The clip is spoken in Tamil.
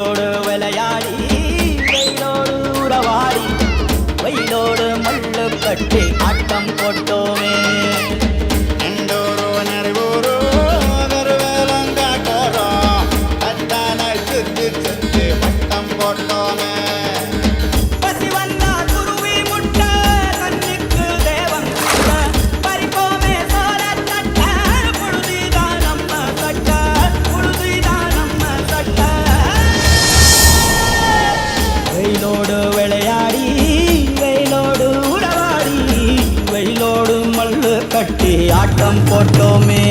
விளையாடி வெயிலோடு உறவாடி வெயிலோடு மல்லு கட்டி ஆட்டம் போட்டோமே வெயிலோடு விளையாடி வெயிலோடு உறவாடி வெயிலோடு மல்லு கட்டி ஆட்டம் போட்டோமே